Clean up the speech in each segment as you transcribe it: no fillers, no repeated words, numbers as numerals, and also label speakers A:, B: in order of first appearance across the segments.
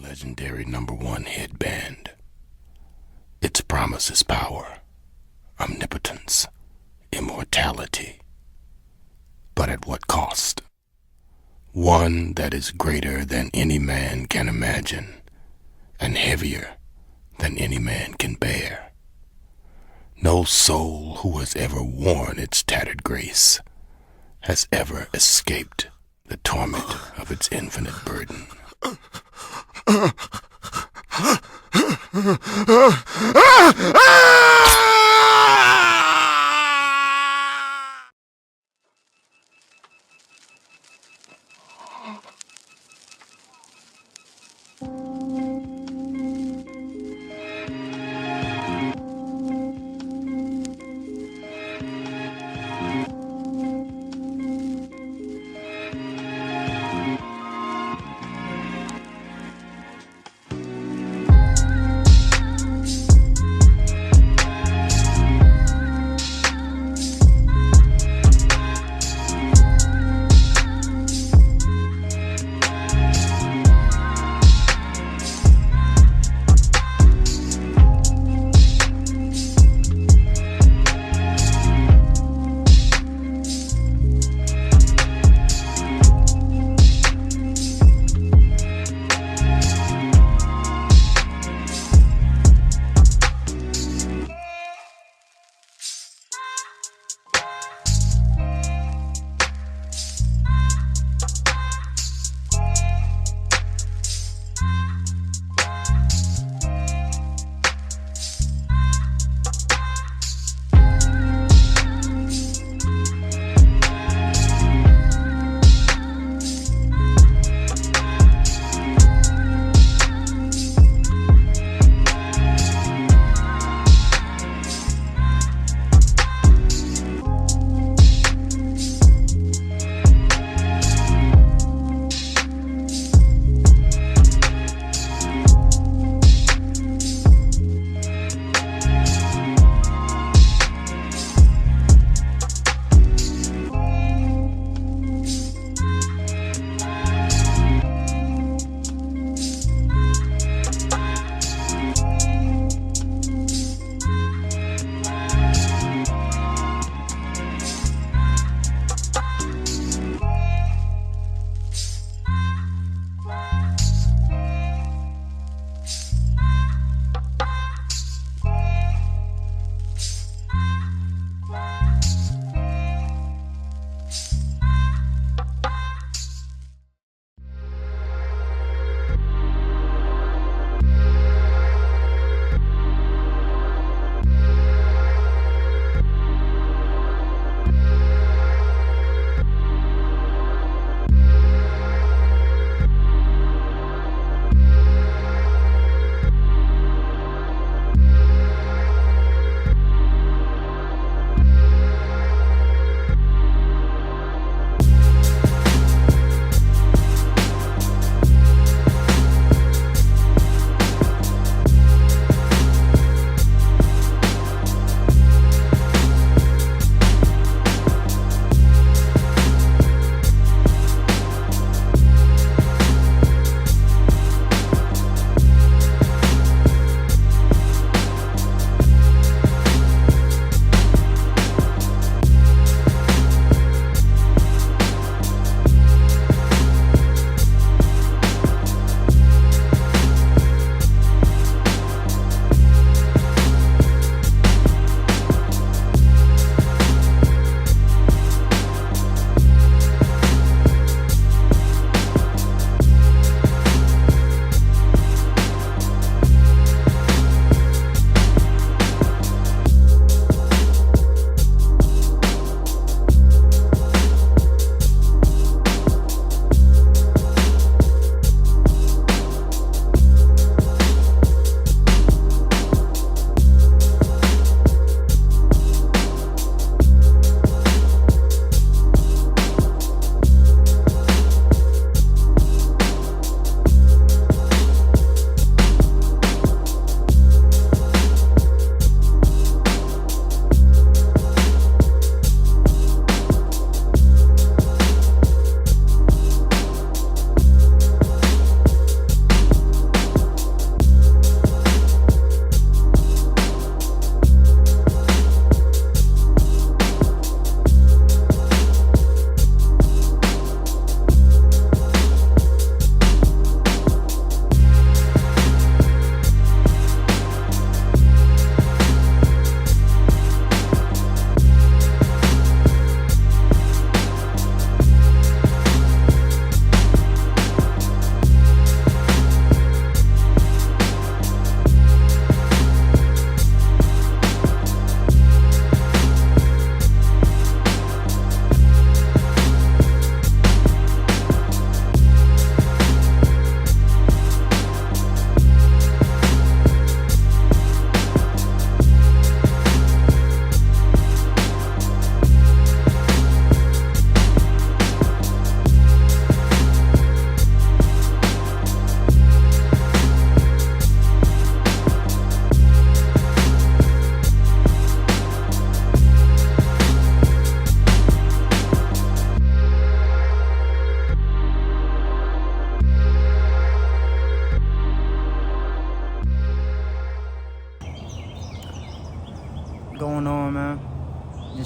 A: legendary #1 headband. Its promise is power, omnipotence, immortality. But at what cost? One that is greater than any man can imagine, and heavier than any man can bear. No soul who has ever worn its tattered grace has ever escaped the torment of its infinite burden.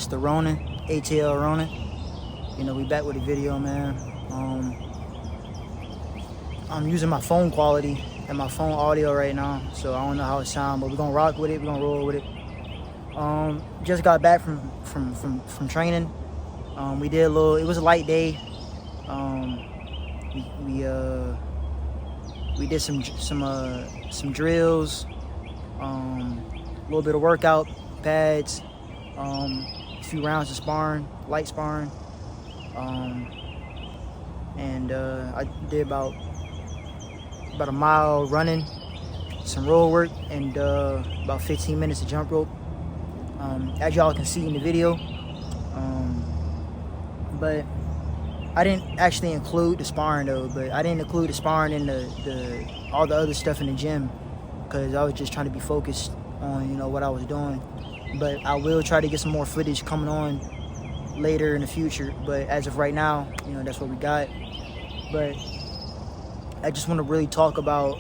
B: Mr. Ronan, ATL Ronan. You know, we back with a video, man. I'm using my phone quality and my phone audio right now, so I don't know how it sounds, but we're gonna rock with it. We're gonna roll with it. Just got back from training. We did a little. It was a light day. We did some drills, a little bit of workout, pads, a few rounds of sparring, light sparring, and I did about a mile running, some road work, and about 15 minutes of jump rope, as y'all can see in the video. But I didn't actually include the sparring though. But I didn't include the sparring in the all the other stuff in the gym, because I was just trying to be focused on, you know, what I was doing. But I will try to get some more footage coming on later in the future. But as of right now, you know, that's what we got. But I just want to really talk about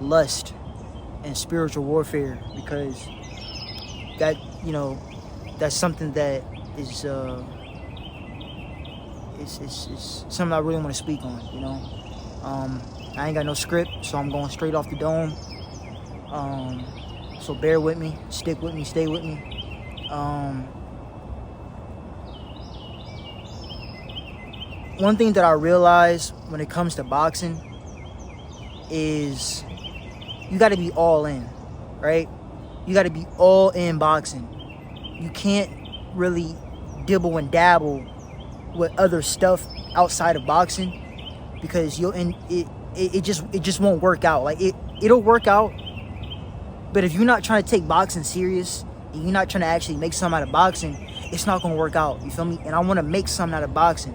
B: lust and spiritual warfare, because that, you know, that's something that is it's something I really want to speak on, you know. I ain't got no script, so I'm going straight off the dome. So bear with me, stick with me, stay with me. One thing that I realize when it comes to boxing is you got to be all in, right? You got to be all in boxing. You can't really dibble and dabble with other stuff outside of boxing, because it just won't work out. Like it'll work out, but if you're not trying to take boxing serious and you're not trying to actually make something out of boxing, it's not gonna work out. You feel me? And I want to make something out of boxing,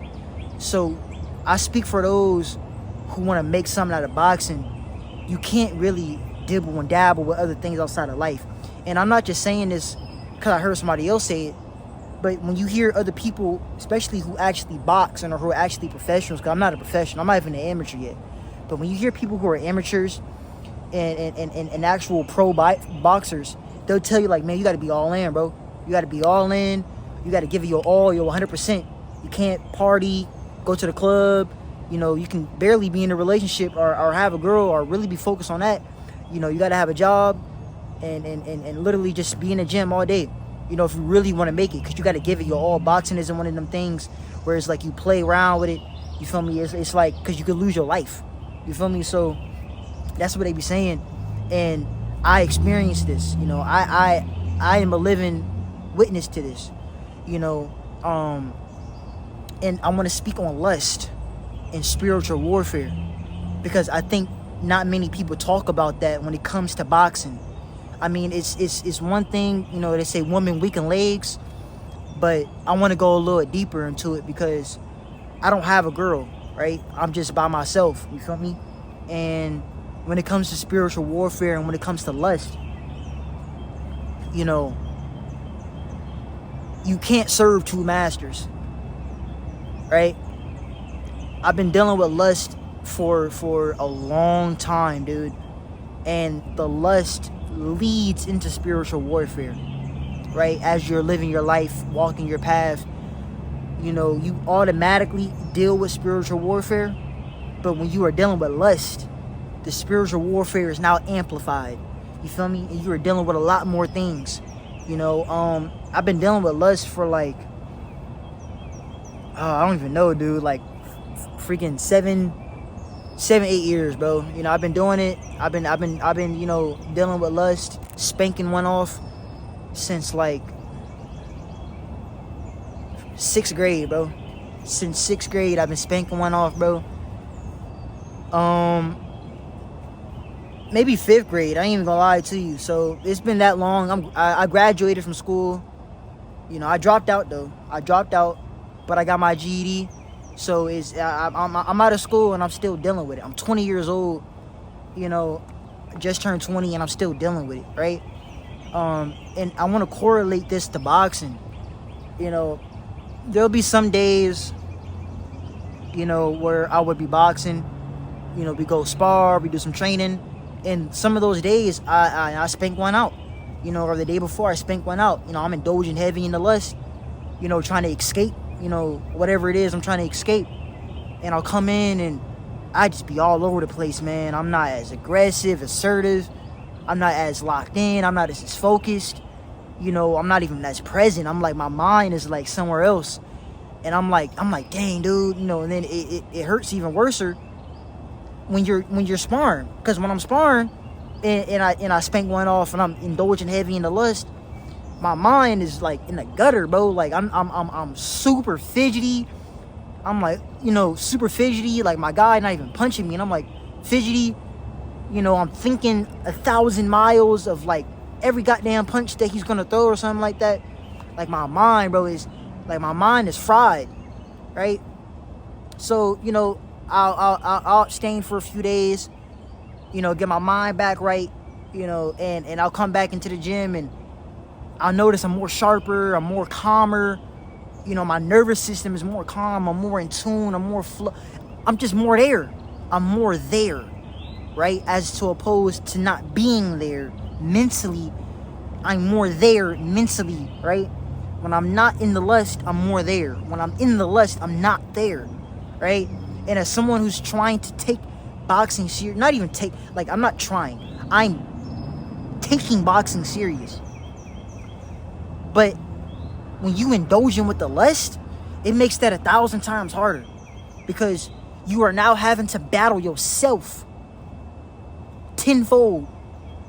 B: so I speak for those who want to make something out of boxing. You can't really dibble and dabble with other things outside of life. And I'm not just saying this because I heard somebody else say it, but when you hear other people, especially who actually box and or who are actually professionals, because I'm not a professional, I'm not even an amateur yet, but when you hear people who are amateurs and actual pro boxers, they'll tell you, like, man, you got to be all in, bro. You got to be all in. You got to give it your all, your 100%. You can't party, go to the club. You know, you can barely be in a relationship or have a girl or really be focused on that. You know, you got to have a job and literally just be in the gym all day. You know, if you really want to make it, because you got to give it your all. Boxing isn't one of them things where it's like you play around with it. You feel me? It's like, because you could lose your life. You feel me? So that's what they be saying. And I experienced this. You know, I am a living witness to this. You know, and I want to speak on lust and spiritual warfare, because I think not many people talk about that when it comes to boxing. I mean, it's one thing, you know, they say women weaken legs, but I want to go a little deeper into it, because I don't have a girl, right? I'm just by myself, you feel me? And when it comes to spiritual warfare and when it comes to lust, you know, you can't serve two masters, right? I've been dealing with lust for a long time, dude. And the lust leads into spiritual warfare, right? As you're living your life, walking your path, you know, you automatically deal with spiritual warfare. But when you are dealing with lust, the spiritual warfare is now amplified. You feel me? And you are dealing with a lot more things. You know, I've been dealing with lust for like, I don't even know, dude, like freaking 7-8 years, bro. You know, I've been doing it. I've been, you know, dealing with lust, spanking one off since like 6th grade, bro. Since 6th grade, I've been spanking one off, bro. Maybe 5th grade. I ain't even gonna lie to you. So it's been that long. I graduated from school. You know, I dropped out though. But I got my GED. So I'm out of school and I'm still dealing with it. I'm 20 years old, you know, just turned 20 and I'm still dealing with it, right? And I want to correlate this to boxing. You know, there'll be some days, you know, where I would be boxing. You know, we go spar, we do some training, and some of those days I spank one out. you know, or the day before I spank one out. You know, I'm indulging heavy in the lust, you know, trying to escape, you know, whatever it is I'm trying to escape. And I'll come in and I just be all over the place, man. I'm not as aggressive, assertive. I'm not as locked in. I'm not as focused. You know, I'm not even as present. I'm like, my mind is like somewhere else. And I'm like, dang, dude, you know, and then it hurts even worse when you're sparring. Because when I'm sparring and I spank one off and I'm indulging heavy in the lust, my mind is like in the gutter, bro. Like I'm super fidgety. I'm like, you know, super fidgety. Like my guy not even punching me, and I'm like fidgety. You know, I'm thinking 1,000 miles of like every goddamn punch that he's gonna throw or something like that. Like my mind, bro, is like my mind is fried, right? So, you know, I'll abstain for a few days, you know, get my mind back right, you know, and I'll come back into the gym and I'll notice I'm more sharper, I'm more calmer, you know, my nervous system is more calm, I'm more in tune, I'm just more there. I'm more there, right? As to opposed to not being there mentally, I'm more there mentally, right? When I'm not in the lust, I'm more there. When I'm in the lust, I'm not there, right? And as someone who's trying to take boxing serious, not even take, like, I'm not trying, I'm taking boxing serious. But when you indulge in with the lust, it makes that 1,000 times harder, because you are now having to battle yourself tenfold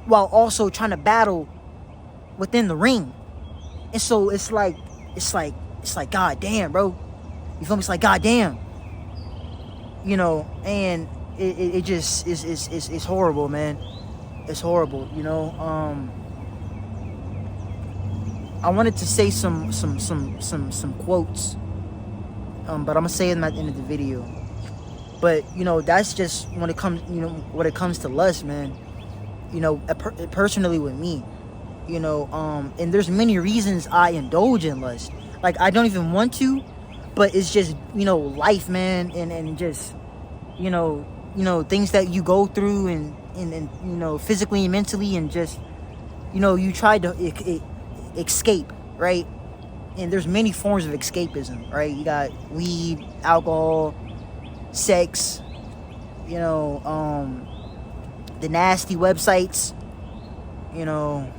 B: while also trying to battle within the ring. And so it's like god damn, bro, you feel me? It's like god damn, you know. And it just is horrible, man. It's horrible, you know. I wanted to say some quotes, but I'm gonna say them at the end of the video. But you know, that's just when it comes to lust, man. You know, personally with me, you know, and there's many reasons I indulge in lust. Like, I don't even want to, but it's just, you know, life, man, and just, you know, things that you go through and you know, physically and mentally, and just, you know, you try to escape, right? And there's many forms of escapism, right? You got weed, alcohol, sex, you know, the nasty websites, you know,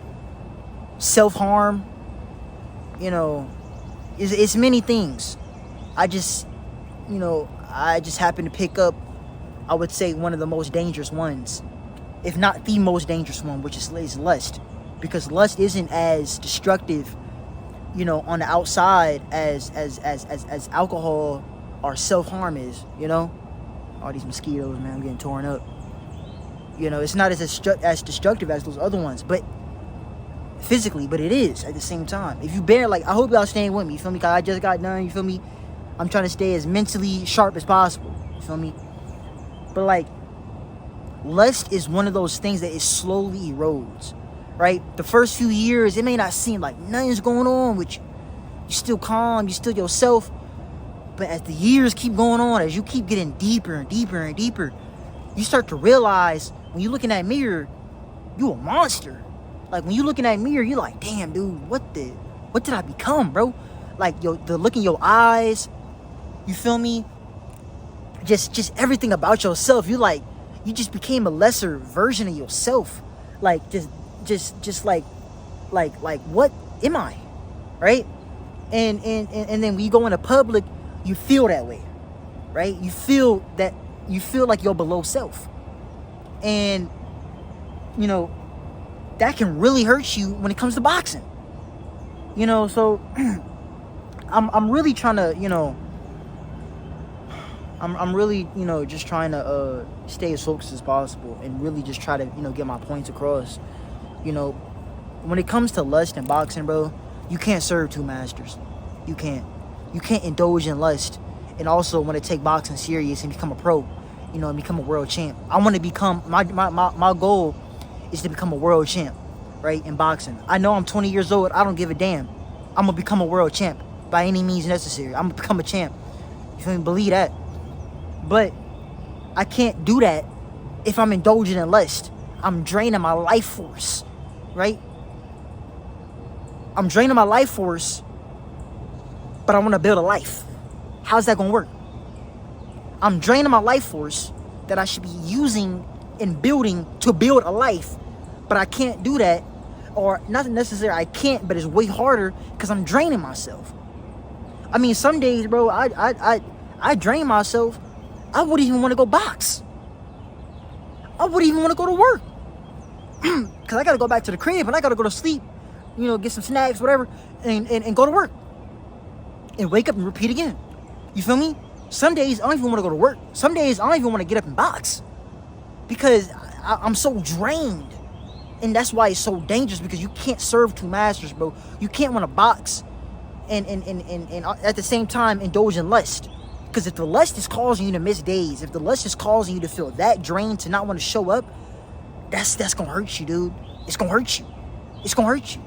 B: self-harm, you know, it's many things. I just happen to pick up, I would say, one of the most dangerous ones, if not the most dangerous one, which is lust. Because lust isn't as destructive, you know, on the outside as alcohol or self-harm is, you know. All these mosquitoes, man, I'm getting torn up. You know, it's not as destructive as those other ones, but physically, but it is at the same time. If you bear, like, I hope y'all staying with me, you feel me? Cause I just got done, you feel me? I'm trying to stay as mentally sharp as possible, you feel me? But like, lust is one of those things that it slowly erodes, right? The first few years, it may not seem like nothing's going on with you. You're still calm, you're still yourself. But as the years keep going on, as you keep getting deeper and deeper and deeper, you start to realize, when you look in that mirror, you a monster. Like, when you look in that mirror, you're like, damn, dude, what did I become, bro? Like, the look in your eyes, you feel me? Just everything about yourself. You just became a lesser version of yourself. Like, just like what am I, right? And then when you go into public, you feel that way, right? You feel like you're below self, and you know that can really hurt you when it comes to boxing. You know, so I'm really trying to, you know, I'm really, you know, just trying to stay as focused as possible and really just try to, you know, get my points across. You know, when it comes to lust and boxing, bro, you can't serve two masters. You can't indulge in lust and also want to take boxing serious and become a pro, you know, and become a world champ. I want to become, my goal is to become a world champ, right, in boxing. I know I'm 20 years old. I don't give a damn. I'm going to become a world champ by any means necessary. I'm going to become a champ. You feel me? Believe that. But I can't do that if I'm indulging in lust. I'm draining my life force, right? I'm draining my life force, but I want to build a life. How's that going to work? I'm draining my life force that I should be using and building to build a life, but I can't do that, or not necessarily I can't, but it's way harder because I'm draining myself. I mean, some days, bro, I drain myself. I wouldn't even want to go box. I wouldn't even want to go to work because I got to go back to the crib and I got to go to sleep, you know, get some snacks, whatever, and go to work and wake up and repeat again. You feel me? Some days I don't even want to go to work. Some days I don't even want to get up and box because I'm so drained. And that's why it's so dangerous, because you can't serve two masters, bro. You can't want to box and at the same time indulge in lust. Because if the lust is causing you to miss days, if the lust is causing you to feel that drained, to not want to show up, that's going to hurt you, dude. It's going to hurt you. It's going to hurt you.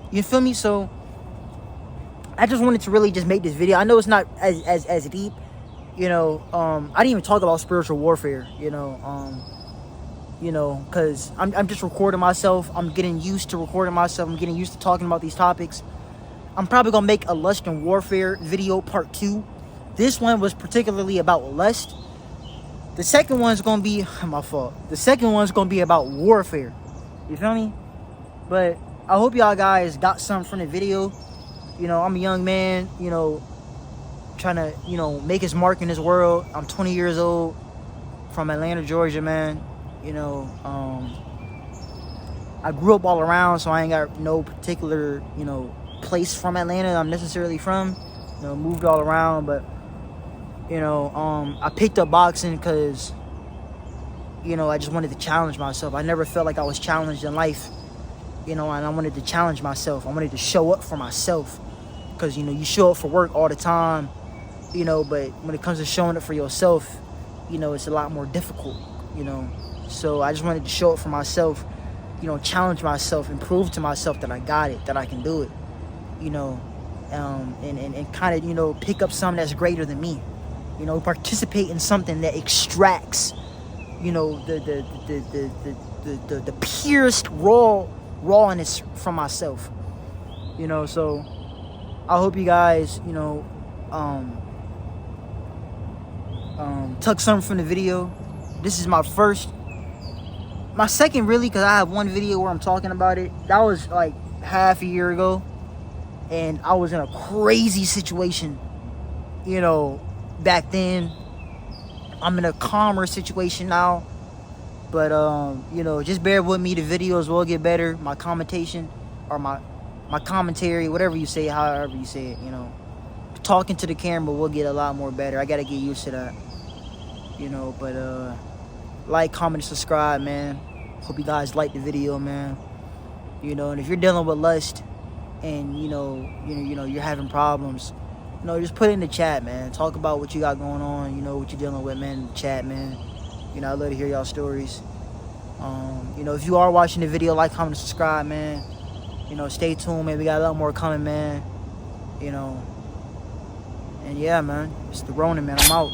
B: You feel me? So I just wanted to really just make this video. I know it's not as deep, you know. I didn't even talk about spiritual warfare, you know, because I'm just recording myself. I'm getting used to recording myself. I'm getting used to talking about these topics. I'm probably going to make a lust and warfare video part 2. This one was particularly about lust. The second one's going to be, my fault. The second one's going to be about warfare. You feel me? But I hope y'all guys got something from the video. You know, I'm a young man, you know, trying to, you know, make his mark in this world. I'm 20 years old, from Atlanta, Georgia, man. You know, I grew up all around, so I ain't got no particular, you know, place from Atlanta I'm necessarily from. You know, moved all around, but, you know, I picked up boxing because, you know, I just wanted to challenge myself. I never felt like I was challenged in life, you know, and I wanted to challenge myself. I wanted to show up for myself, because, you know, you show up for work all the time, you know, but when it comes to showing up for yourself, you know, it's a lot more difficult, you know. So I just wanted to show up for myself, you know, challenge myself and prove to myself that I got it, that I can do it, you know, and kind of, you know, pick up something that's greater than me, you know, participate in something that extracts, you know, the purest rawness from myself, you know. So I hope you guys, you know, took something from the video. This is my second, really, because I have one video where I'm talking about it. That was like half a year ago, and I was in a crazy situation, you know, back then. I'm in a calmer situation now, but you know, just bear with me. The videos will get better. My commentation, or my commentary, whatever you say, however you say it, you know, talking to the camera will get a lot more better. I gotta get used to that, you know. But like, comment, and subscribe, man. Hope you guys like the video, man. You know, and if you're dealing with lust and you know you're having problems, you know, just put it in the chat, man. Talk about what you got going on, you know, what you're dealing with, man, in the chat, man. You know, I love to hear y'all stories. You know, if you are watching the video, like, comment, and subscribe, man. You know, stay tuned, man. We got a lot more coming, man. You know, and yeah, man, it's the Ronin, man. I'm out.